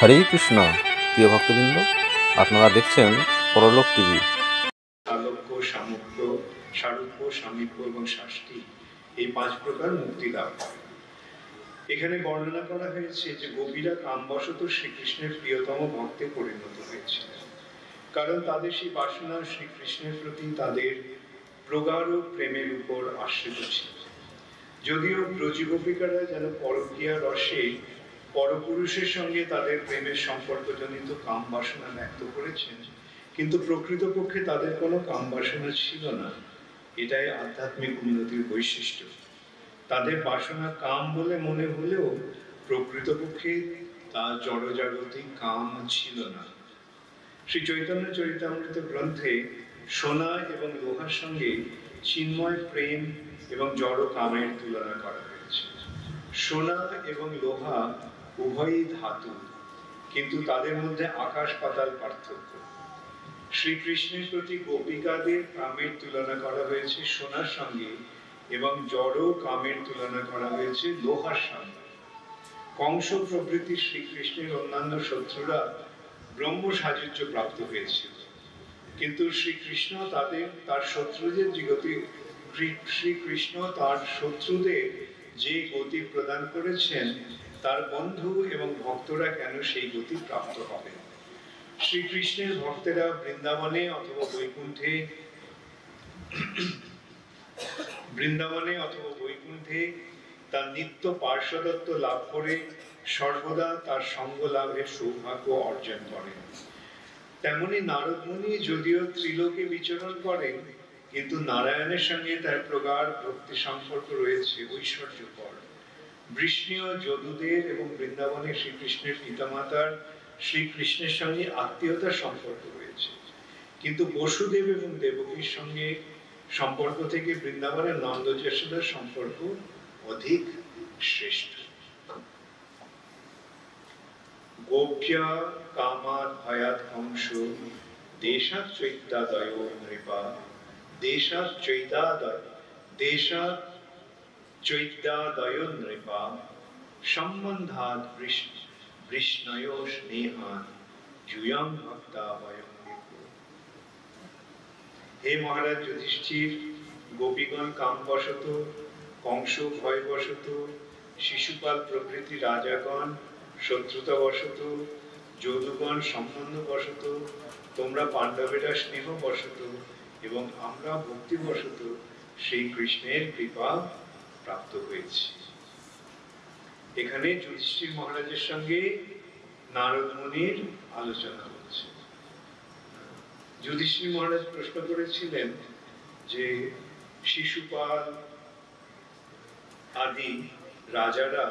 হরে কৃষ্ণ। প্রিয় ভক্তবৃন্দ, আপনারা দেখছেন পরলোক টিভি। সালোক্য, সামুক্য, সারূপ্য, সামীপ্য এবং শাস্তি, এই 5 প্রকার মুক্তি লাভ করে। এখানে বর্ণনা করা হয়েছে যে গোপীরা কামবশত শ্রীকৃষ্ণের প্রিয়তম ভক্তে পরিণত হয়েছিলেন, কারণ তাদের সেই বাসনা শ্রীকৃষ্ণের প্রতি তাদের প্রগাঢ় প্রেমের উপর আশ্রিত ছিল। যদিও ব্রজী গোপিকারা যেন পরকীয়া রসে পরপুরুষের সঙ্গে তাদের প্রেমের সম্পর্কজনিত কাম বাসনা ব্যক্ত করেছেন, কিন্তু প্রকৃতপক্ষে তাদের কোনো কাম বাসনা ছিল না। এটাই আধ্যাত্মিক উন্নতির বৈশিষ্ট্য। তাদের বাসনা কাম বলে মনে হলেও প্রকৃতপক্ষে তা জড়জাগতিক কাম ছিল না। শ্রী চৈতন্য চরিতামৃত গ্রন্থে সোনা এবং লোহার সঙ্গে চিন্ময় প্রেম এবং জড় কামের তুলনা করা হয়েছে। সোনা এবং লোহা উভয়ই ধাতু, কিন্তু তাদের মধ্যে আকাশ পাতাল পার্থক্য। শ্রীকৃষ্ণের প্রতি গোপিকাদের কামের তুলনা করা হয়েছে সোনার সঙ্গে এবং জড় কামের তুলনা করা হয়েছে লোহার সঙ্গে। কংস প্রভৃতি শ্রীকৃষ্ণের অন্যান্য শত্রুরা ব্রহ্ম সাযুজ্য প্রাপ্ত হয়েছিল, কিন্তু শ্রীকৃষ্ণ তার শত্রুদের যে গতি প্রদান করেছেন, তার বন্ধু এবং ভক্তরা কেন সেই গতি প্রাপ্ত হবে? শ্রীকৃষ্ণের ভক্তেরা বৃন্দাবনে অথবা বৈকুণ্ঠে তার নিত্য পার্শ্বদত্ত লাভ করে সর্বদা তার সঙ্গ লাভের সৌভাগ্য অর্জন করেন। তেমনি নারদ মুনি যদিও ত্রিলোকে বিচরণ করেন, কিন্তু নারায়ণের সঙ্গে তার প্রগাঢ় ভক্তি সম্পর্ক রয়েছে ঐশ্বর্যকর। বৃষ্ণীয় যদুদের এবং বৃন্দাবনে শ্রীকৃষ্ণের পিতামাতার শ্রীকৃষ্ণের সঙ্গে আত্মীয়তার সম্পর্ক রয়েছে, কিন্তু বসুদেব এবং দেবকীর সঙ্গে সম্পর্ক থেকে বৃন্দাবনের নন্দ যশোদার সম্পর্ক অধিক শ্রেষ্ঠ। গোপ্যা কামাদ ভয়াত কংস দেশাৎ চৈত্যাদয় নৃপা সম্বন্ধাৎ বৃষ্ণয় স্নেহান জুয়ং ভক্তা বয়ং বিভু। হে মহারাজ যুধিষ্ঠির, গোপীগণ কামবশত, কংস ভয়বশত, শিশুপাল প্রভৃতি রাজাগণ শত্রুতাবশত, যদুগণ সম্বন্ধবশত, তোমরা পাণ্ডবেরা স্নেহবশত এবং আমরা ভক্তিবশত শ্রীকৃষ্ণের কৃপা প্রাপ্ত হয়েছি। এখানে যুধিষ্ঠির মহারাজের সঙ্গে নারদ মুনির আলোচনা হচ্ছে। যুধিষ্ঠির মহারাজ প্রশ্ন করেছিলেন যে শিশুপাল আদি রাজারা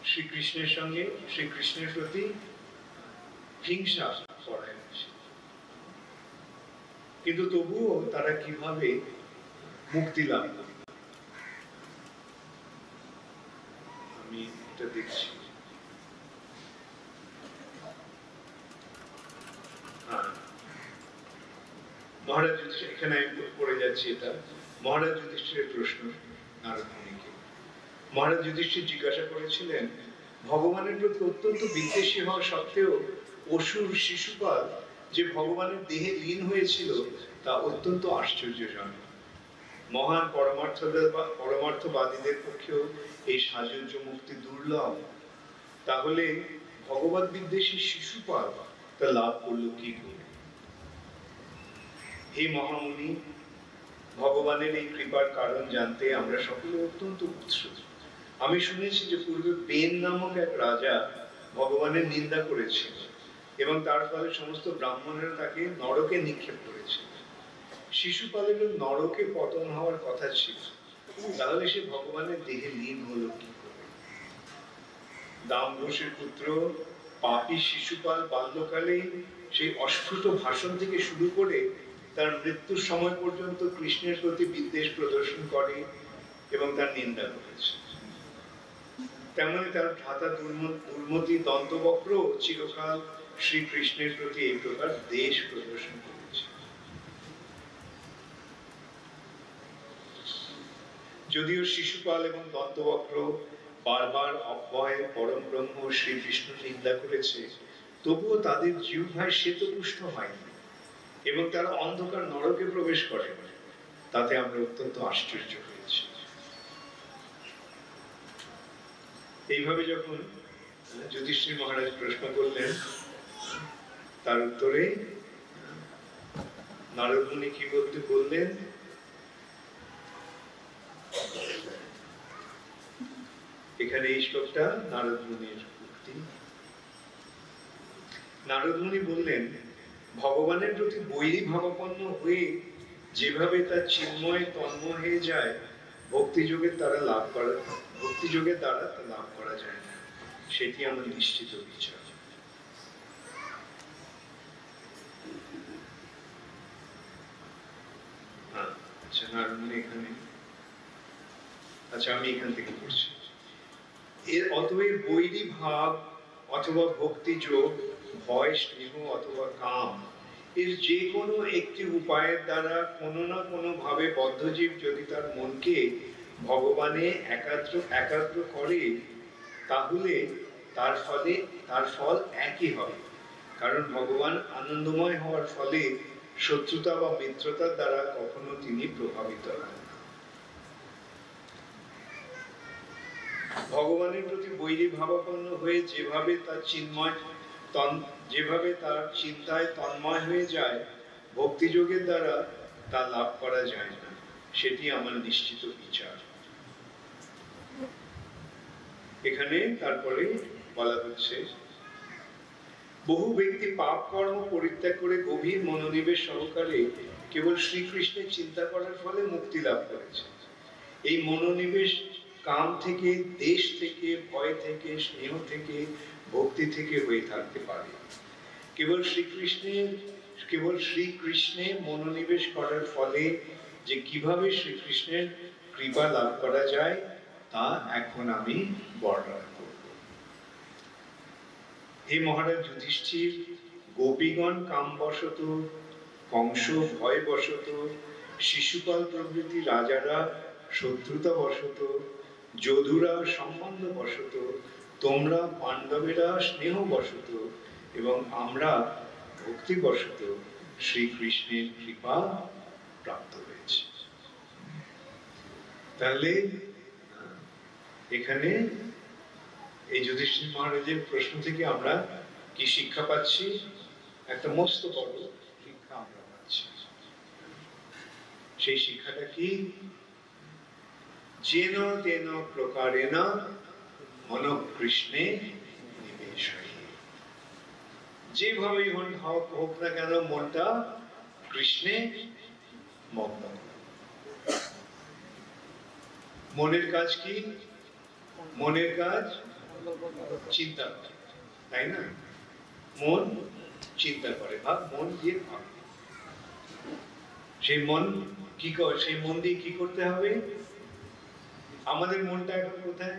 শ্রীকৃষ্ণের প্রতি হিংসা করেছে, কিন্তু তবুও তারা কিভাবে মুক্তি লাভ করে? আমি এটা দেখছি। মহারাজ যুধিষ্ঠির, এখানে আমি পড়ে যাচ্ছি, এটা মহারাজ যুধিষ্ঠিরের প্রশ্ন নারদ মুনিকে। মহারাজ যুধিষ্ঠির জিজ্ঞাসা করেছিলেন, ভগবানের প্রতি অত্যন্ত বিদ্বেষী হওয়া সত্ত্বেও অসুর শিশুপাল যে ভগবানের দেহে লীন হয়েছিল তা অত্যন্ত আশ্চর্যজনক। মহান পরমার্থবাদীদের পক্ষেও এই সাযুজ্য মুক্তি দুর্লভ। তাহলে ভগবত বিদ্বেষী শিশুপাল তা লাভ করলো কি করে? হে মহামুনি, ভগবানের এই কৃপার কারণ জানতে আমরা সকলে অত্যন্ত উৎসুক। আমি শুনেছি যে পূর্বে বেন নামক এক রাজা ভগবানের নিন্দা করেছিল এবং তার ফলে সমস্ত ব্রাহ্মণেরা তাকে নরকে নিক্ষেপ করেছিল। শিশুপালেরও নরকে পতন হওয়ার কথা ছিল, তাহলে সে ভগবানের দেহে লীন হলো কি করে? দামঘোষের পুত্র পাপী শিশুপাল বাল্যকালে সেই অস্ফুট ভাষণ থেকে শুরু করে তার মৃত্যুর সময় পর্যন্ত কৃষ্ণের প্রতি বিদ্বেষ প্রদর্শন করে এবং তার নিন্দা করেছে। তেমনি তার ভ্রাতা দুর্মতি দন্তবক্র চিরকাল শ্রীকৃষ্ণের প্রতি এই প্রকার দেশ প্রদর্শন করেছে। যদিও শিশুপাল এবং দন্তবক্র বারবার অব্যয় পরম ব্রহ্ম শ্রীকৃষ্ণ নিন্দা করেছে, তবুও তাদের জিহ্বায় শ্বেতপুষ্ট হয়নি এবং তারা অন্ধকার নরকে প্রবেশ করে। তাতে আমরা অত্যন্ত আশ্চর্য হয়েছি। এইভাবে যখন যুধিষ্ঠির মহারাজ প্রশ্ন করলেন, তার উত্তরে নারদ মুনি কি বলতে বললেন, এখানে এই শ্লোকটা নারদ মুনির উক্তি। নারদ মুনি বললেন, ভগবানের প্রতি বৈরী ভাবাপন্ন হয়ে যেভাবে তার চিন্ময় তন্ময় হয়ে যায়, ভক্তিযোগের দ্বারা তা লাভ করা যায় না, সেটি আমার নিশ্চিত বিচার। আচ্ছা, নারদ মুনি এখানে, আচ্ছা আমি এখান থেকে পড়ছি। এর অতএব বৈরী ভাব অথবা ভক্তিযোগ, ভয়, স্নেহ অথবা কাম, এর যে কোনো একটি উপায়ের দ্বারা কোনো না কোনো ভাবে বদ্ধজীব যদি তার মনকে ভগবানে একাগ্র করে, তাহলে তার ফল একই হবে। কারণ ভগবান আনন্দময় হওয়ার ফলে শত্রুতা বা মিত্রতার দ্বারা কখনো তিনি প্রভাবিত হন। ভগবানের প্রতি বৈরী ভাবাপন্ন হয়ে যেভাবে তার চিন্তায় তন্ময় হয়ে যায়, ভক্তিযোগের দ্বারা তা লাভ করা যায় না, সেটি আমার নিশ্চিত বিচার। এখানে তারপরে বলা হচ্ছে, বহু ব্যক্তি পাপ কর্ম পরিত্যাগ করে গভীর মনোনিবেশ সহকারে কেবল শ্রীকৃষ্ণের চিন্তা করার ফলে মুক্তি লাভ করেছে। এই মনোনিবেশ কাম থেকে, দেশ থেকে, ভয় থেকে, স্নেহ থেকে, ভক্তি থেকে হয়ে থাকতে পারে। কেবল শ্রীকৃষ্ণে মনোনিবেশ করার ফলে যে কিভাবে শ্রীকৃষ্ণের কৃপা লাভ করা যায়, তা এখন আমি বর্ণনা করব। হে মহারাজ যুধিষ্ঠির, গোপীগণ কামবশত, কংস ভয়বশত, শিশুপাল প্রভৃতি রাজারা শত্রুতা বশত, যদুরা সম্বন্ধ বশত, তোমরা পাণ্ডবেরা স্নেহ বশত এবং আমরা ভক্তি বশত শ্রীকৃষ্ণের কৃপা প্রাপ্ত হয়েছে। তাহলে এখানে এই যুধিষ্ঠির মহারাজের প্রশ্ন থেকে আমরা কি শিক্ষা পাচ্ছি? একটা মস্ত বড় শিক্ষা আমরা পাচ্ছি। সেই শিক্ষাটা কি? যেন তেন প্রকারেণ মনঃকৃষ্ণে নিবেশয়ে। যেভাবেই হোক না কেন মনটা কৃষ্ণে মগ্ন। মনের কাজ কি? মনের কাজ চিন্তা করে, তাই না? মন চিন্তা করে, মন দিয়ে ভাবে। সেই মন কি করে? সেই মন দিয়ে কি করতে হবে? আমাদের মনটা এখন কোথায়?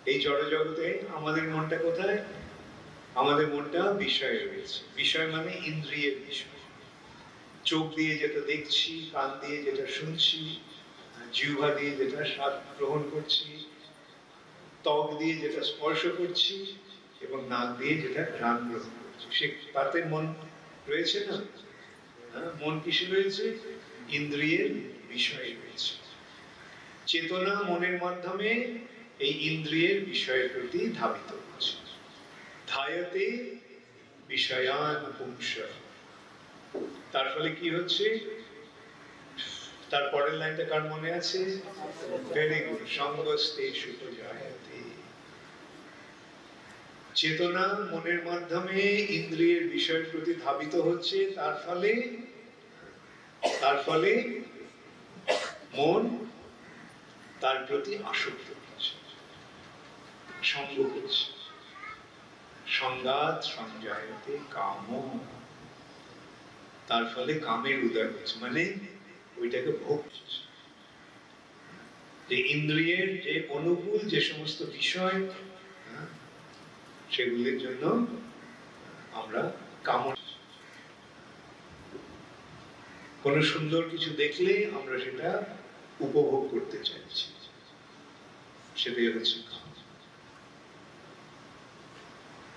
এই জড় জগতে আমাদের মনটা কোথায়? আমাদের মনটা বিষয়ে রয়েছে। বিষয় মানে ইন্দ্রিয়ের বিষয়। চোখ দিয়ে যেটা দেখছি, কান দিয়ে যেটা শুনছি, জিহ্বা দিয়ে যেটা স্বাদ গ্রহণ করছি, ত্বক দিয়ে যেটা স্পর্শ করছি এবং নাক দিয়ে যেটা ঘ্রাণ গ্রহণ করছি, সে তাতে মন রয়েছে না? মন কিসে রয়েছে? ইন্দ্রিয়ের বিষয়ে রয়েছে। চেতনা মনের মাধ্যমে এই ইন্দ্রিয়ের বিষয়ের প্রতি ধাবিত হচ্ছে। ধায়তে বিষয়ান পুংসঃ। তার ফলে কি হচ্ছে? তার পরের লাইনটা কার মনে আছে? Very good. সঙ্গস্তেষু উপজায়তে। চেতনা মনের মাধ্যমে ইন্দ্রিয়ের বিষয়ের প্রতি ধাবিত হচ্ছে, তার ফলে মন তার প্রতি আসক্ত হচ্ছে, সঙ্গ হচ্ছে। সংঘাত সংজায়তে কাম। তার ফলে কামের উদয় হচ্ছে, মানে ওইটাকে ভোগ করছে। যে ইন্দ্রিয়ের যে অনুকূল যে সমস্ত বিষয়, সেগুলির জন্য আমরা কামনা, কোন সুন্দর কিছু দেখলে আমরা সেটা উপভোগ করতে চাইছি, সেটাই হচ্ছে কাম।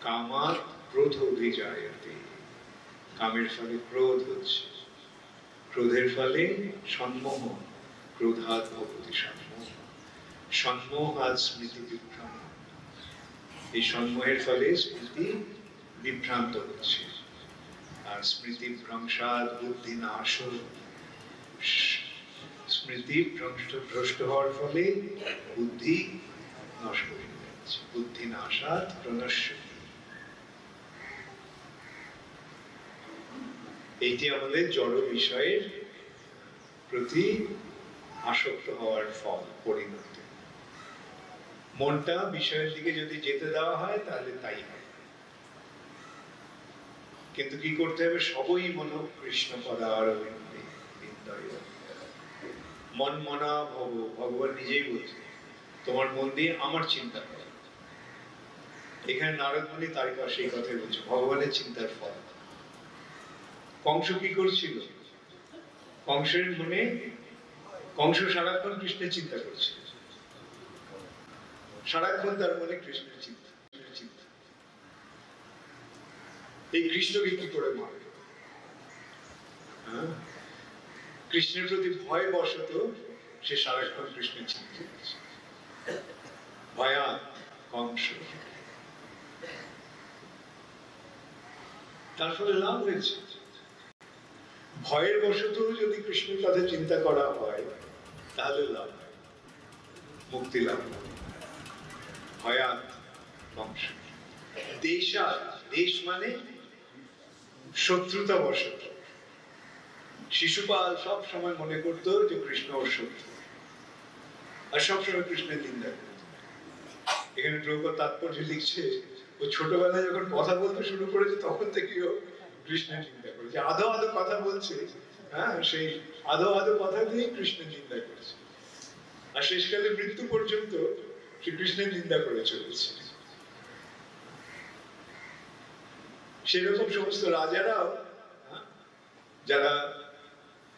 কামাৎ ক্রোধ অভিজায়তে, কামের ফলে ক্রোধ হচ্ছে, ক্রোধের ফলে সম্মোহ, ক্রোধাৎ ভবতি সম্মোহ, সম্মোহাৎ স্মৃতি বিভ্রম, এই সম্মোহের ফলে স্মৃতি বিভ্রান্ত হচ্ছে, আর স্মৃতি ভ্রংসাৎ বুদ্ধি নাশ, স্মৃতি ভ্রষ্ট হওয়ার ফলে বুদ্ধি নষ্ট হয়ে যাচ্ছে, বুদ্ধি নাশাৎ প্রণশ্যতি। এইটি আমাদের জড় বিষয়ের প্রতি আসক্ত হওয়ার ফল, পরিণতি। মনটা বিষয়ের দিকে যদি যেতে দেওয়া হয় তাহলে তাই হয়। কিন্তু কি করতে হবে? সবই মনো কৃষ্ণ পদারবিন্দে বিন্দয়। মন মনা ভব, ভগবান নিজেই বলছে তোমার মন দিয়ে আমার চিন্তা করো। এখানে নারদ মুনি তার সেই কথাই বলছে, ভগবানের চিন্তার ফল। কংস কি করছিল? কংসের মনে, কংস সারাক্ষণ কৃষ্ণের চিন্তা করছে, সারাক্ষণ তার মনে কৃষ্ণের চিন্তা। এই কৃষ্ণকে কি করে মারবে? কৃষ্ণের প্রতি ভয় বশত সে সারাক্ষণ কৃষ্ণের চিন্তা করছে। ভয়া কংস, তার ফলে লাভ হয়েছে। ভয়ের বশত যদি কৃষ্ণের কথা চিন্তা করা হয় তাহলে লাভ হয়, মুক্তি লাভ হয়। ভয়াৎ কংস। দেশাৎ, দেশ মানে শত্রুতা বশত। শিশুপাল সব সময় মনে করতো যে কৃষ্ণ ওর শত্রু, আর সবসময় কৃষ্ণের নিন্দা করত। এখানে প্রভুপাদ তাৎপর্য লিখছে, ও ছোটবেলায় যখন কথা বলতে শুরু করেছে তখন থেকেও কৃষ্ণের নিন্দা করেছে। আধো আধো কথা বলছে, হ্যাঁ, সেই আধো আধো কথা দিয়ে কৃষ্ণের নিন্দা করেছে, আর শেষকালে মৃত্যু পর্যন্ত সে কৃষ্ণের নিন্দা করে চলেছে। সেরকম সমস্ত রাজারাও, যারা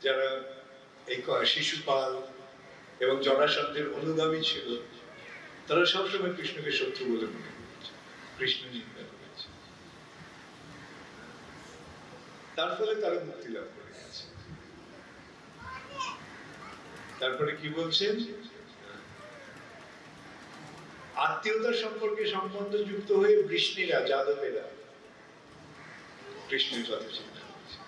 যারা এই শিশুপাল এবং জরাসন্ধের অনুগামী ছিল, তারা সবসময় কৃষ্ণকে শত্রু বলে মনে করেছে, কৃষ্ণ নিন্দা করেছে। তার ফলে তারা মুক্তি লাভ করে গেছে। তারপরে কি বলছেন? আত্মীয়তার সম্পর্কে সম্বন্ধ যুক্ত হয়ে বৃষ্ণীরা, যাদবেরা কৃষ্ণের কথা চিন্তা করছে।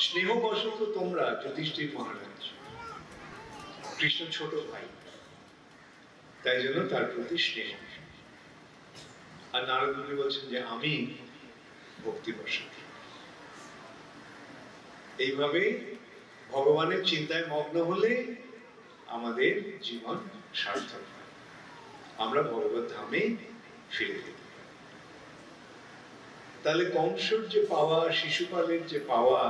স্নেহবশত তোমরা, যুধিষ্ঠির মহারাজ, কৃষ্ণ ছোট ভাই, তাই জন্য তার প্রতি স্নেহ। আর নারদ মুনি বলছেন যে আমি ভক্তিবশত। এইভাবে ভগবানের চিন্তায় মগ্ন হলে আমাদের জীবন সার্থক হয়, আমরা ভগবত ধামে ফিরে যেতে পারি। তাহলে কংসর যে পাওয়া, শিশুপালের যে পাওয়া,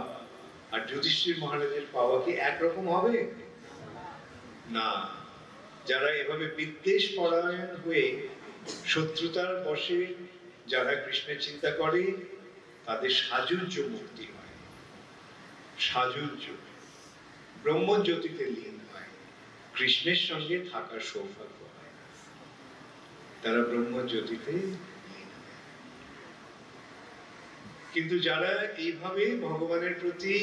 আর যুধিষ্ঠির মহারাজের পাওয়া কি একরকম হবে? না। যারা এভাবে বিদ্বেষ পরায়ণ হয়ে শত্রুতার বশে যারা কৃষ্ণের চিন্তা করে, তাদের সাজুজ্য মুক্তি হয়, সাজুজ্য ব্রহ্মজ্যোতিতে লীন হয়, কৃষ্ণের সঙ্গে থাকার সৌভাগ্য হয়, তারা ব্রহ্মজ্যোতিতে লীন হয়। কিন্তু যারা এইভাবে ভগবানের প্রতি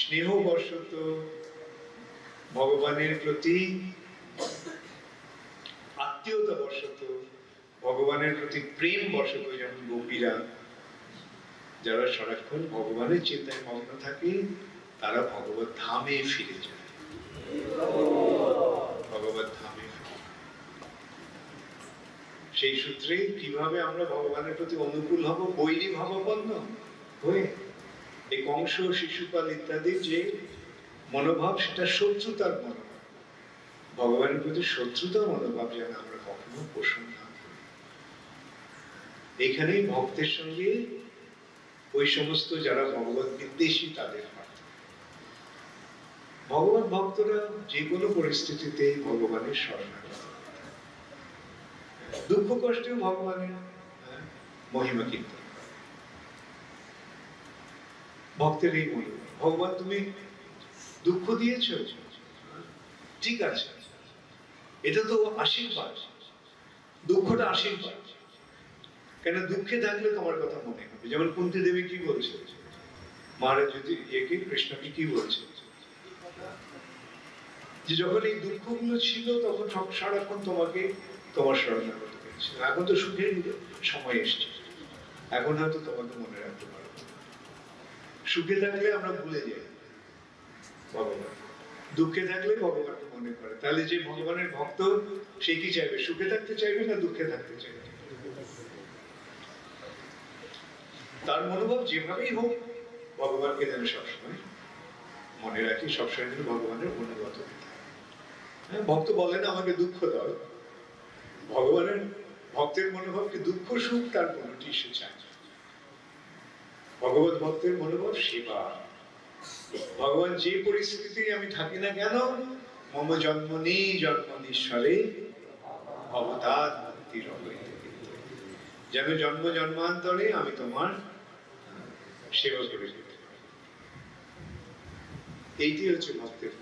স্নেহবশত, ভগবানের প্রতি আত্মীয়তা বশত, ভগবানের প্রতি প্রেম বশত, যেমন গোপীরা, যারা সারাক্ষণ ভগবানের চিন্তায় মগ্ন থাকে, তারা ভগবত ধামে ফিরে যায়, ভগবত ধামে ফিরে। সেই সূত্রে কিভাবে আমরা ভগবানের প্রতি অনুকূল হব? বৈরী ভাবাপন্ন হয়ে এই কংস, শিশুপাল ইত্যাদি যে মনোভাব, সেটা শত্রুতার মনোভাব। ভগবানের প্রতি শত্রুতা মনোভাব যেন আমরা কখনো পোষণ না করি। এখানেই ভক্তের সঙ্গে ওই সমস্ত যারা ভগবত বিদ্বেষী তাদের পার্থক্য। ভগবত ভক্তরা যে কোনো পরিস্থিতিতে ভগবানের শরণাগত, দুঃখ কষ্টেও ভগবানের মহিমা কীর্তন। ভক্তের এই মহিমা, ভগবান তুমি দুঃখ দিয়েছ, ঠিক আছে, এটা তো আশীর্বাদ, দুঃখটা আশীর্বাদ। কেন দুঃখে থাকলে তোমার কথা মনে হবে। যেমন কুন্তী দেবী কি বলছে, মহারাজ যদি একে কৃষ্ণকে কি বলছে, যে যখন এই দুঃখগুলো ছিল তখন সব সারাক্ষণ তোমাকে তোমার স্মরণ করতে পেরেছিল। এখন তো সুখের সময় এসছে, এখন হয়তো তোমাকে মনে রাখতে পারো। সুখে থাকলে আমরা ভুলে যাই ভগবান, দুঃখে থাকলে ভগবানকে মনে করে। তাহলে যে ভগবানের ভক্ত সে কি চাইবে, সুখে থাকতে চাইবে না দুঃখে থাকতে চাইবে? তার মনোভাব যেভাবেই হোক ভগবানকে যেন সবসময় মনে রাখি, সবসময় যেন ভগবানের অনুগত। ভক্ত বলেন আমাকে দুঃখ দাও, ভগবানের ভক্তের মনোভাবকে দুঃখ সুখ তার কোনটি সে চায়। ভগবত ভক্তের মনোভাব সেবা। ভগবান যে পরিস্থিতি আমি থাকি না কেন, মম জন্মনি জন্মনীশ্বরে অবতার ভক্তি রবে, যেন জন্ম জন্মান্তরে আমি তোমার সেবা করে যেতে পারি। এইটি হচ্ছে ভক্তের।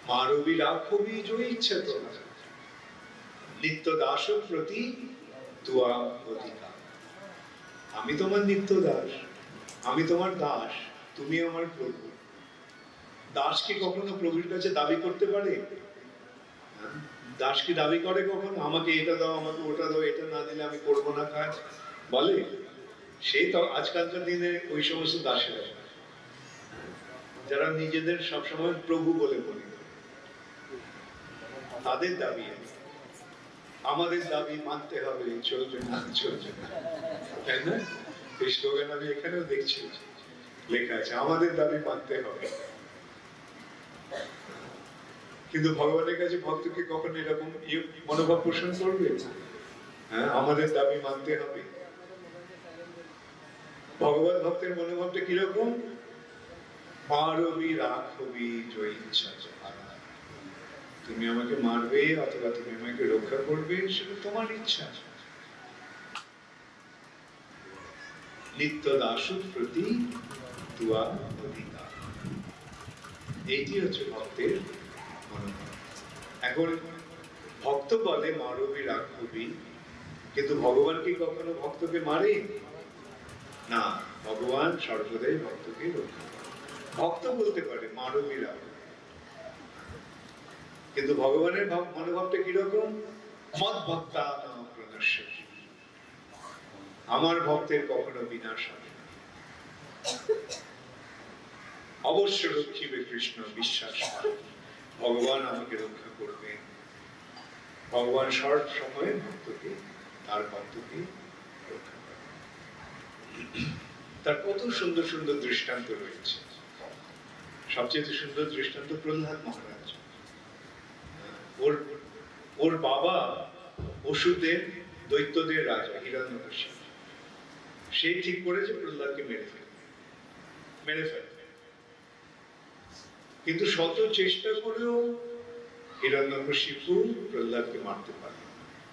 মারবি রাখবি জয় ইচ্ছা তোমার, নিত্য দাস প্রতি তুয়া অধিকার। আমি তোমার নিত্য দাস, আমি তোমার দাস, তুমি আমার প্রভু। দাস কি কখনো প্রভুর কাছে দাবি করতে পারে? দাস কি দাবি করে কখনো আমাকে এটা দাও, আমাকে ওটা দাও, এটা না দিলে আমি করবো না কাজ, বলে? সে তো আজকালকার দিনে ওই সমস্ত দাসেরা যারা নিজেদের সবসময় প্রভু বলে বলি, তাদের দাবি আমাদের দাবি মানতে হবে, চলবে না চলবে না, তাই না? এই স্লোগান আমি এখানেও দেখছি লেখা আছে, আমাদের দাবি মানতে হবে। কিন্তু ভগবানের কাছে ভক্তকে কখন এরকম মনোভাব পোষণ করবে? হ্যাঁ, আমাদের দাবি মানতে হবে। ভগবান ভক্তের মনোভাবটা কিরকম? মারবি রাখবি জয় ইচ্ছা, তুমি আমাকে মারবে অথবা তুমি আমাকে রক্ষা করবে সেটা তোমার ইচ্ছা। নিত্য দাস প্রতি তুয়া অধিকার, এইটি হচ্ছে ভক্তের মনোভাব। এখন ভক্ত বলে মারবি রাখবি, কিন্তু ভগবান কি কখনো ভক্তকে মারে না? ভগবান সর্বদাই ভক্তকে রক্ষা করে। ভক্ত বলতে পারে মারবি রাখবি, কিন্তু ভগবানের মনোভাবটা কিরকম? মদ ভক্তা প্রণশ্যতি, আমার ভক্তের কখনো বিনাশ হবে না, অবশ্য রক্ষিবে কৃষ্ণ বিশ্বাস, ভগবান আমাকে রক্ষা করবেন। ভগবান সব সময় ভক্তকে, তার ভক্তকে রক্ষা করেন। তার কত সুন্দর সুন্দর দৃষ্টান্ত রয়েছে। সবচেয়ে সুন্দর দৃষ্টান্ত প্রহ্লাদ মহারাজ। ওর বাবা অসুরদের, দৈত্যদের রাজা হিরণ্যকশিপু, সে ঠিক করেছে প্রহ্লাদকে মেরে ফেলবে। কিন্তু শত চেষ্টা করেও হিরণ্যকশিপু প্রহ্লাদকে মারতে পারে।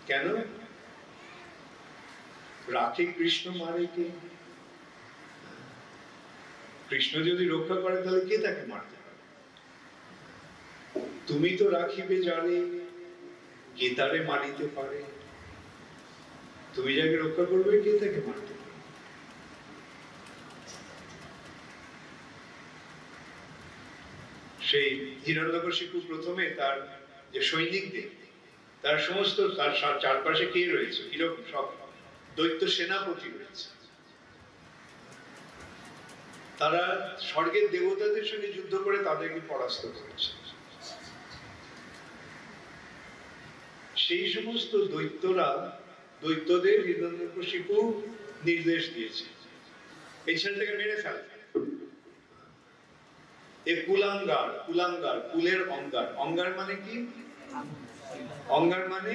কেন? রাখে কৃষ্ণ, মারে কে? কৃষ্ণ যদি রক্ষা করে তাহলে কে তাকে মারতে পারে? তুমি তো রাখিবে জানে, কে তারে মারিতে পারে? তুমি যাকে রক্ষা করবে কে তাকে মারতে পারে? সেই হিরণ্যকশিপু প্রথমে তার যে সৈনিকদের, তার সমস্ত, তার চারপাশে কে রয়েছে, কিরকম সব দৈত্য সেনাপতি রয়েছে, তারা স্বর্গের দেবতাদের সঙ্গে যুদ্ধ করে তাদেরকে পরাস্ত করেছে। সেই সমস্ত দৈত্যদের হিরণ্যকশিপু নির্দেশ দিয়েছে এই ছেলেটাকে মেরে ফেল। এ কুলাঙ্গার, কুলাঙ্গার কুলের অঙ্গার। অঙ্গার মানে কি? অঙ্গার মানে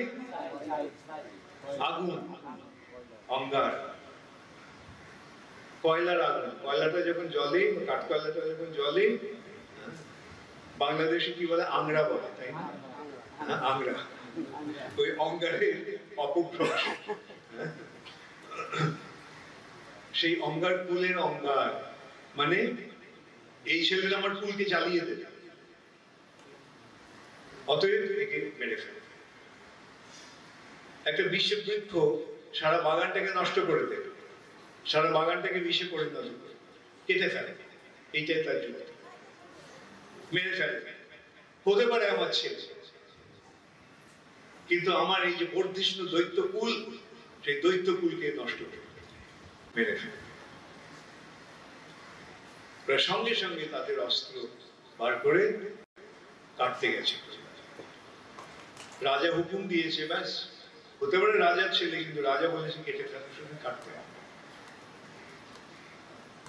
আগুন, অঙ্গার কয়লার আগুন। কয়লাটা যখন জ্বলে, কাঠকয়লাটা যখন জ্বলে, বাংলাদেশে কি বলে? আংরা বলে, তাই না? আংরা, ওই অঙ্গারের অপভ্রংশ। সেই অঙ্গার কুলের অঙ্গার মানে এই ছেলেটা আমার কুলকে জ্বালিয়ে দেবে। অতএব একে মেরে ফেলে। একটা বিষবৃক্ষ সারা বাগানটাকে নষ্ট করে দেবে, সারা বাগানটাকে বিষে পরিণত করে কেটে ফেলে, এইটাই তার যুক্তি। মেরে ফেলে, হতে পারে আমার ছেলে, কিন্তু আমার এই যে বর্ধিষ্ণু দৈত্যকুল, সেই দৈত্যকুলকে নষ্ট করে মেরে ফেলে। সঙ্গে সঙ্গে তাদের অস্ত্র বার করে কাটতে গেছে। রাজা হুকুম দিয়েছে, ব্যাস, হতে পারে রাজার ছেলে, কিন্তু রাজা বলেছে কেটে ফেলার সঙ্গে কাটতে হবে।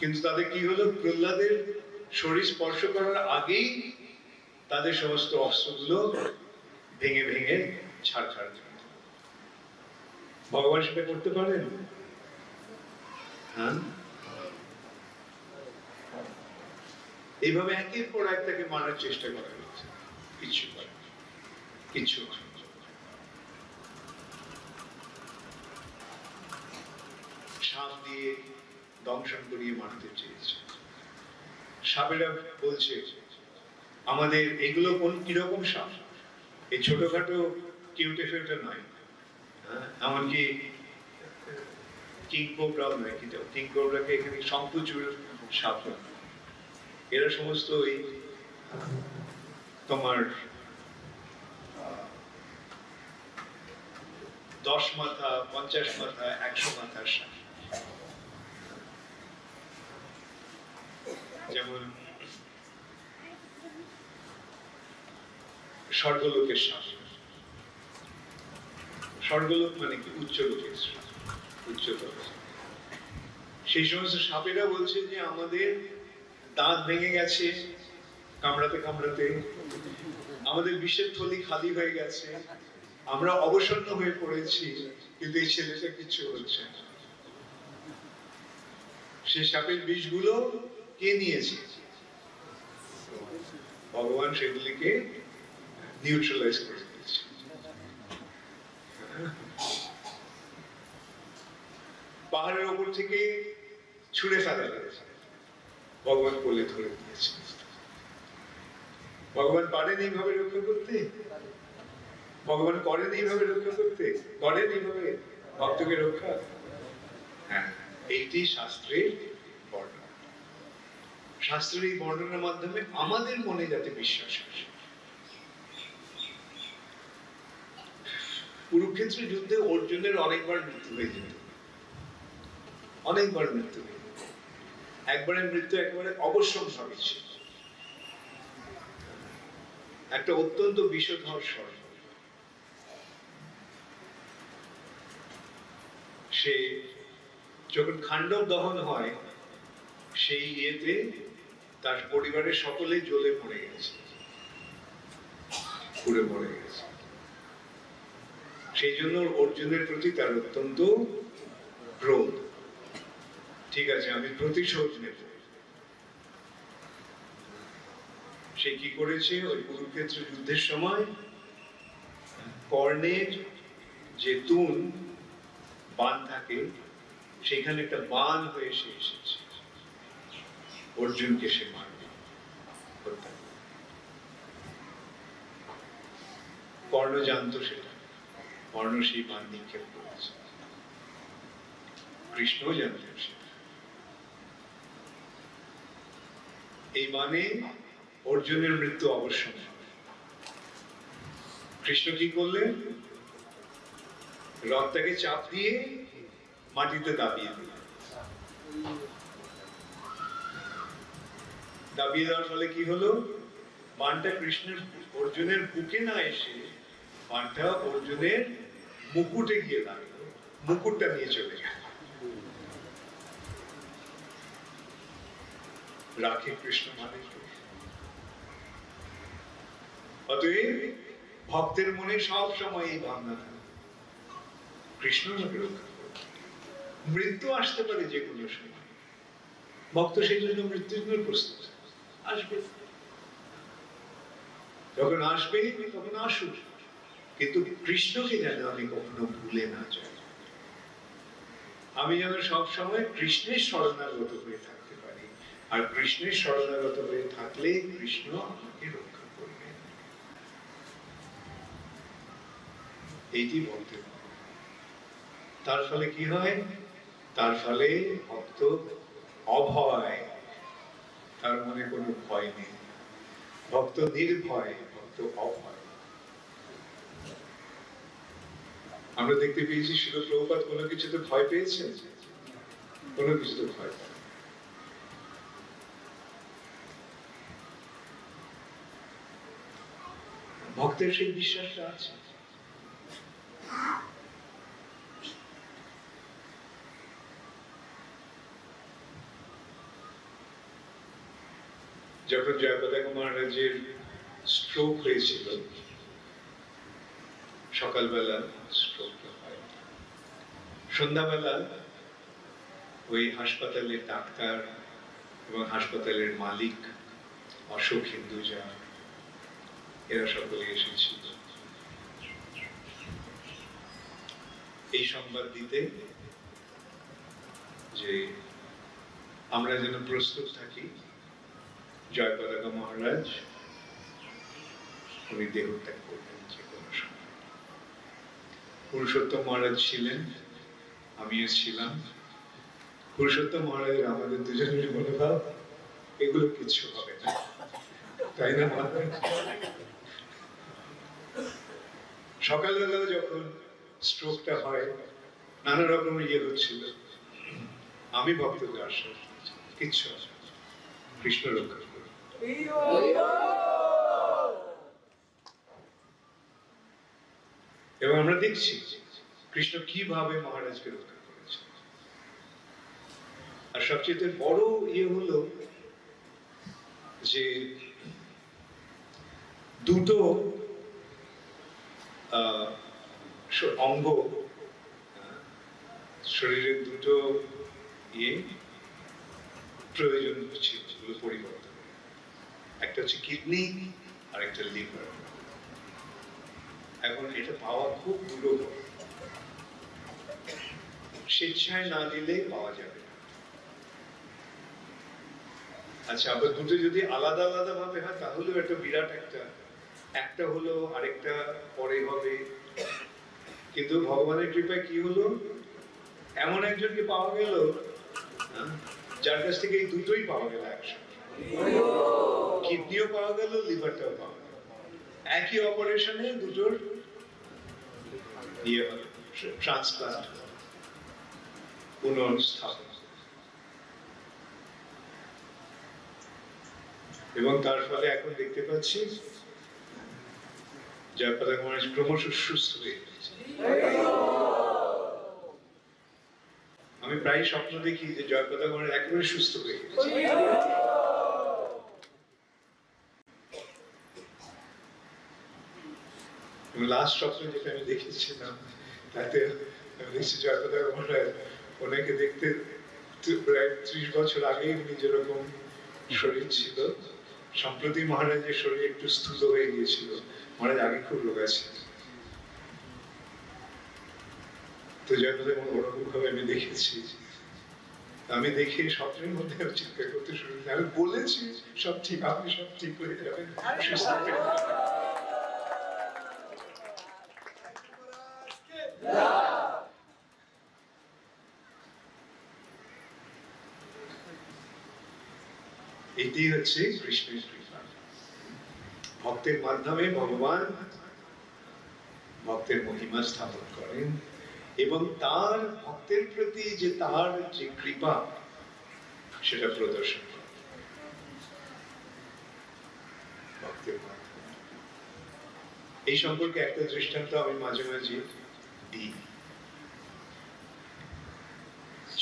কিন্তু তাদের কি হলো, প্রহ্লাদের শরীর স্পর্শ করার আগেই তাদের সমস্ত অস্ত্রগুলো ভেঙে ভেঙে ছাড়। ভগবান সেটা করতে পারেন? হ্যাঁ, এইভাবে একের পর এক তাকে মারার চেষ্টা করা হচ্ছে, কিচ্ছু করে, কিচ্ছু। সাপ দিয়ে দংশন করিয়ে মারতে চেয়েছে। সাপেরা বলছে আমাদের এগুলো কোন কিরকম সাপ, এই ছোটখাটো কিউটে ফেউটে নয়, এমনকি কিংকোবরাও নয়, কিন্তু কিংকোবরাকে এখানে শঙ্খচূড় সাপ, এরা সমস্ত ওই তোমার 10 মাথা, 50 মাথা, 100 মাথার সাপ। যেমন স্বর্গলোকের সাপ, স্বর্গলোক মানে কি, উচ্চ লোকের সাপ, উচ্চতর। সেই সমস্ত সাপেরা বলছে যে আমাদের দাঁত ভেঙে গেছে কামড়াতে কামড়াতে, আমাদের বিষের থলি খালি হয়ে গেছে, আমরা অবসন্ন হয়ে পড়েছি, কিন্তু এই ছেলেটা কিছু হচ্ছে না। সে সাপের বিষগুলো কে নিয়েছে? ভগবান সেগুলিকে নিউট্রালাইজ করে দিয়েছে। পাহাড়ের ওপর থেকে ছুঁড়ে ফেলা হয়েছে, ভগবান কোলে ধরে দিয়েছে। ভগবান পারেন এইভাবে রক্ষা করতে? ভগবান করেন এইভাবে রক্ষা করতে? করেন এইভাবে ভক্তকে রক্ষা? হ্যাঁ, এইটি শাস্ত্রের বর্ণনা। শাস্ত্রের এই বর্ণনার মাধ্যমে আমাদের মনে যাতে বিশ্বাস আসে। কুরুক্ষেত্রের যুদ্ধে অর্জুনের অনেকবার মৃত্যু হয়ে যেত, অনেকবার মৃত্যু হয়ে যেত। একবারের মৃত্যু একেবারে অবশ্যম্ভাবী ছিল, একটা অত্যন্ত বিষধর স্বর্গ। সে যখন খান্ডব দহন হয়, সেই ইয়েতে তার পরিবারের সকলে জ্বলে মরে গেছে, পুড়ে মরে গেছে। সেই জন্য অর্জুনের প্রতি তার অত্যন্ত ক্রোধ। ঠিক আছে, আমি প্রতিশোধ নেব। সে কি করেছে, ওই কুরুক্ষেত্র যুদ্ধের সময় কর্ণের যে তুন বান থাকে, সেখানে একটা বান হয়ে সে এসেছে, অর্জুনকে সে মারবে। কর্ণ জানতো সেটা, কর্ণ সেই বান নিক্ষেপ করেছে, কৃষ্ণ জানতেন সেটা। এই মানে অর্জুনের মৃত্যু অবশ্যই। কৃষ্ণ কি করলেন, রথটাকে চাপ দিয়ে মাটিতে দাবিয়ে দিলেন। দাবিয়ে দেওয়ার ফলে কি হলো, বানটা কৃষ্ণের অর্জুনের বুকে না এসে বানটা অর্জুনের মুকুটে গিয়ে লাগলো, মুকুটটা নিয়ে চলে গেল। রাখে কৃষ্ণ মানে। অতএব ভক্তের মনে সব সময় এই ভাবনা থাকে, কৃষ্ণ আমাকে রক্ষা করবে। মৃত্যু আসতে পারে যে কোনো সময়, ভক্ত সেই জন্য মৃত্যুর জন্য প্রস্তুত আসবে। যখন আসবে তখন আসুক, কিন্তু কৃষ্ণকে যেন আমি কখনো ভুলে না যাই। আমি যেন সবসময় কৃষ্ণের শরণাগত হয়ে থাকতে পারি, আর কৃষ্ণের শরণাগত হয়ে থাকলে কৃষ্ণ আমাকে রক্ষা করবেন। এইটি ভক্তের। তার ফলে কি হয়? তার ফলে ভক্ত অভয়, তার মনে কোনো ভয় নেই। ভক্ত নির্ভয়, ভক্ত অভয়। আমরা দেখতে পেয়েছি শিল প্রভুপাদ কোনো কিছুতে ভয় পেয়েছেন? কোনো কিছুতে ভয় পায়। ভক্তের সেই বিশ্বাসটা আছে। যখন জয়পতাকা মহারাজের স্ট্রোক হয়েছিল, সকালবেলা স্ট্রোকটা হয়, সন্ধ্যাবেলা ওই হাসপাতালের ডাক্তার এবং হাসপাতালের মালিক অশোক হিন্দুজা এরা সকলে এসেছিল এই সংবাদ দিতে যে আমরা যেন প্রস্তুত থাকি, জয়পতাকা মহারাজ উনি দেহত্যাগ করবেন যে কোনো সময়। পুরুষোত্তম মহারাজ ছিলেন, আমিও ছিলাম। পুরুষোত্তম মহারাজের আমাদের দুজনের মনোভাব, এগুলো কিছু হবে না, তাই না মহারাজ? সকালবেলা যখন স্ট্রোকটা হয়, নানা রকম হচ্ছিল, আমি ভক্তদের আশ্বাস দিয়েছি, কিচ্ছু হবে না, কৃষ্ণ রক্ষা করবে। এবং আমরা দেখছি কৃষ্ণ কিভাবে মহারাজকে রক্ষা করেছে। আর সবচেয়ে বড় হলো যে দুটো অঙ্গ, শরীরের দুটো প্রয়োজন ছিল, সেগুলো পরিবর্তন। একটা হচ্ছে কিডনি আর একটা লিভার। এখন এটা পাওয়া খুব দুর্লভ, স্বেচ্ছায় না দিলে পাওয়া যাবে না। আচ্ছা, আবার দুটো যদি আলাদা আলাদা ভাবে হয় তাহলেও একটা বিরাট একটা হলো আরেকটা পরে হবে। কিন্তু ভগবানের কৃপায় কি হলো, এমন একজনকে পাওয়া গেল যার কাছ থেকে এই দুটোই পাওয়া গেল একসাথে। কিডনিও পাওয়া গেল, লিভারটাও পাওয়া গেল, একই অপারেশনে দুটোর ট্রান্সপ্লান্ট, পুনঃস্থাপন। এবং তার ফলে এখন দেখতে পাচ্ছি জয়পতাকা মহারাজ ক্রমশ সুস্থ হয়ে গেছে। আমি প্রায় স্বপ্ন দেখি যে জয়পতাকা মহারাজ একেবারে সুস্থ হয়ে গেছে। লাস্ট স্বপ্ন যেটা আমি দেখেছিলাম তাতে আমি দেখছি জয়পতাকা মহারাজ, ওনাকে দেখতে প্রায় 30 বছর আগে উনি যেরকম শরীর ছিল, সম্প্রতি মহারাজের শরীর একটু স্থূল হয়ে গিয়েছিল। মহারাজ আগে খুব রোগা ছিল। তো জয়পতাকা ওরকম ভাবে আমি দেখেছি। আমি দেখে স্বপ্নের মধ্যে চিন্তা করতে শুরু করি, আমি বলেছি সব ঠিক, আপনি সব ঠিক হয়ে যাবেন, সুস্থ হয়ে যাবেন। এটি হচ্ছে কৃষ্ণের কৃপা। ভক্তের মাধ্যমে ভগবান ভক্তের মহিমা স্থাপন করেন এবং তার ভক্তের প্রতি যে তার যে কৃপা সেটা প্রদর্শন করেন ভক্তের মাধ্যমে। এই সম্পর্কে একটা দৃষ্টান্ত আমি মাঝে মাঝে দিই।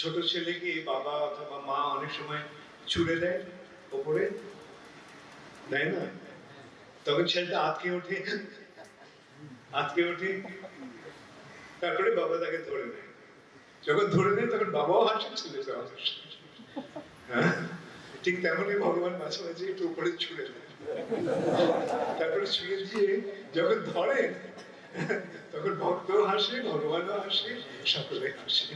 ছোট ছেলেকে বাবা অথবা মা অনেক সময় ছুড়ে দেয় ওপরে, দেয় না? তখন ছেলেটা আটকে ওঠে, তারপরে বাবা তাকে ধরে নেয়। যখন ধরে নেয় তখন বাবাও হাসে, ছেলেটাও হাসে। হ্যাঁ, ঠিক তেমনই ভগবান মাঝে মাঝে একটু উপরে ছুড়ে দেয়, তারপরে ছুঁয়ে দিয়ে যখন ধরেন তখন ভক্তও হাসে, ভগবানও হাসে, সকলে হাসে।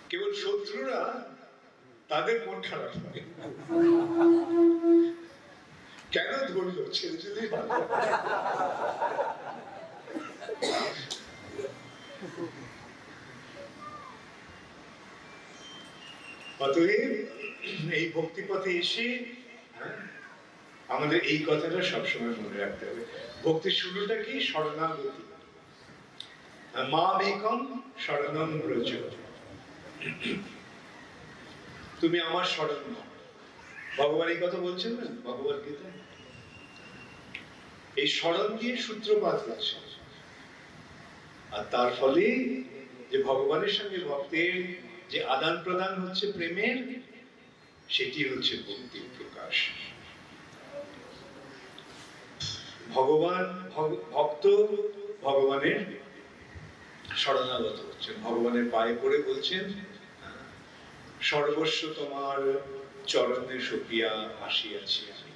কেবল শত্রুরা, তাদের মন খারাপ হয়, কেন ধরলো? ছেলে ছেলে অতএব এই ভক্তিপথে এসে আমাদের এই কথাটা সবসময় মনে রাখতে হবে। ভক্তির শুরুটা কি? শরণাগতি। মামেকং শরণং ব্রজ, তুমি আমার শরণ নাও। ভগবান এই কথা বলছেন না ভগবত গীতায়? এই শরণ দিয়ে সূত্রপাত হচ্ছে, আর তার ফলে যে ভগবানের সঙ্গে ভক্তের যে আদান প্রদান হচ্ছে প্রেমের, সেটি হচ্ছে ভক্তির প্রকাশ। ভগবান ভক্ত ভগবানের শরণাগত হচ্ছেন, ভগবানের পায়ে পড়ে বলছেন সর্বস্ব তোমার চরণে সপিয়া আসিয়াছি আমি,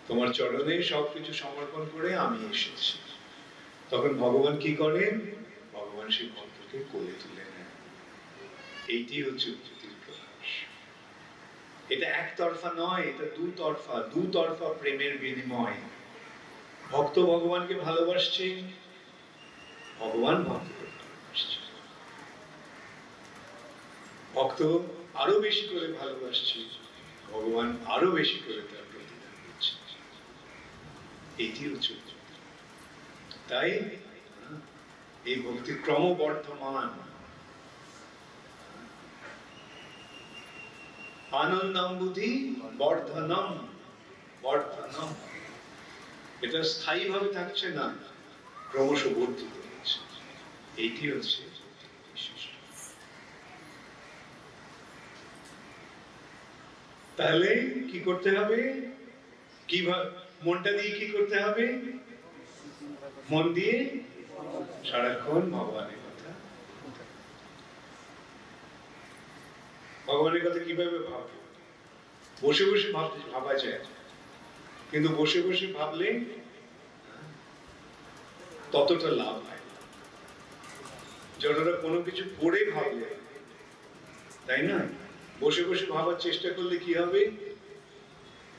তোমার চরণে সবকিছু সমর্পণ করে আমি এসেছি। তখন ভগবান কি করেন? ভগবান সেই ভক্তকে কোলে তুলে নেন। এইটি হচ্ছে ভক্তির প্রকাশ। এটা একতরফা নয়, এটা দুতরফা, দুতরফা প্রেমের বিনিময়। ভক্ত ভগবানকে ভালোবাসছে, ভগবান ভক্তকে ভালোবাসছে। ভক্ত আরো বেশি করে ভালোবাসছে, ভগবান আরো বেশি করে তার প্রতিদান দিচ্ছে। এটি হচ্ছে তাই এই ভক্তি ক্রমবর্ধমান। আনন্দম বুদ্ধি বর্ধনম, বর্ধনম। এটা স্থায়ী ভাবে থাকছে না, ক্রমশ বর্ধিত হচ্ছে। এইটি হচ্ছে তাহলে কি করতে হবে? কিভাবে মনটা দিয়ে কি করতে হবে? মন দিয়ে সারাক্ষণ ভগবানের কথা, ভগবানের কথা কিভাবে ভাববো? বসে বসে ভাবা যায়, কিন্তু বসে বসে ভাবলে ততটা লাভ হয় না। যতটা কোনো কিছু পড়ে ভাবলে, তাই না? বসে বসে ভাবার চেষ্টা করলে কি হবে?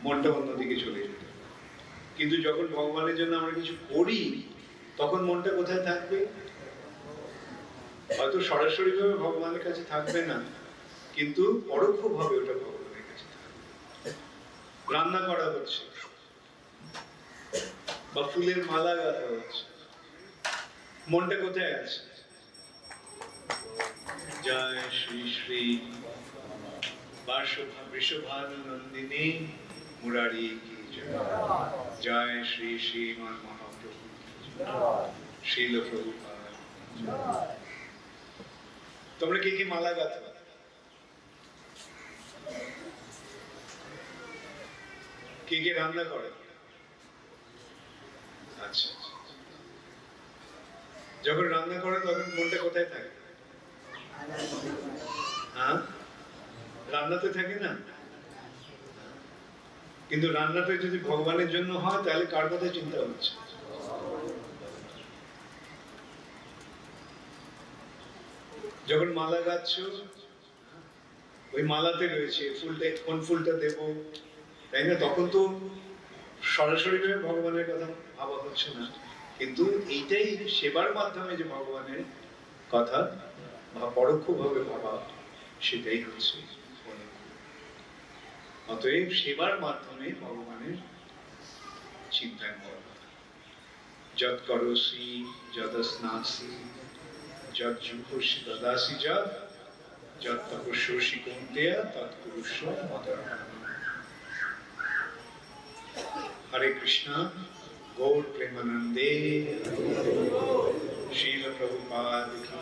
মনটা অন্যদিকে চলে যাবে। কিন্তু যখন ভগবানের জন্য আমরা কিছু করি, তখন মনটা কোথায় থাকবে? হয়তো সরাসরি ভাবে ভগবানের কাছে থাকবে না, কিন্তু পরোক্ষ ভাবে ওটা ভগবানের কাছে থাকবে। রান্না করা হচ্ছে বা ফুলের মালা গাঁথা হচ্ছে, মনটা কোথায় আছে? জয় শ্রী শ্রী বৃষভানুনন্দিনী মুরারি কি জয়, জয় শ্রী শ্রীমান মহাপ্রভু, শ্রীল প্রভুপাদ। তোমরা কে কি মালা গাঁথো? কে কে রান্না করে? আচ্ছা, যখন রান্না করে তখন মনটা কোথায় থাকে? হ্যাঁ, রান্নাতে থাকে না। কিন্তু রান্নাটা যদি ভগবানের জন্য হয়, তাহলে কার কথা চিন্তা হচ্ছে? যখন মালা গাচ্ছ, ওই মালাতে রয়েছে ফুলটা, কোন ফুলটা দেব, তাই না? তখন তো সরাসরি ভাবে ভগবানের কথা ভাবা হচ্ছে না, কিন্তু এইটাই সেবার মাধ্যমে যে ভগবানের কথা বা পরোক্ষ ভাবে ভাবা, সেটাই হচ্ছে। অতএব সেবার মাধ্যমে ভগবানের চিন্তায় মন। যৎ করোসি যদস্নাসি যৎ জুহোসি দদাসি যৎ যৎ তপস্যোসি কৌন্তেয় তৎ কুরুষ্ব মদর্পণম। হরে কৃষ্ণ, গৌর প্রেমানন্দে, শ্রীল প্রভুপাদ কি।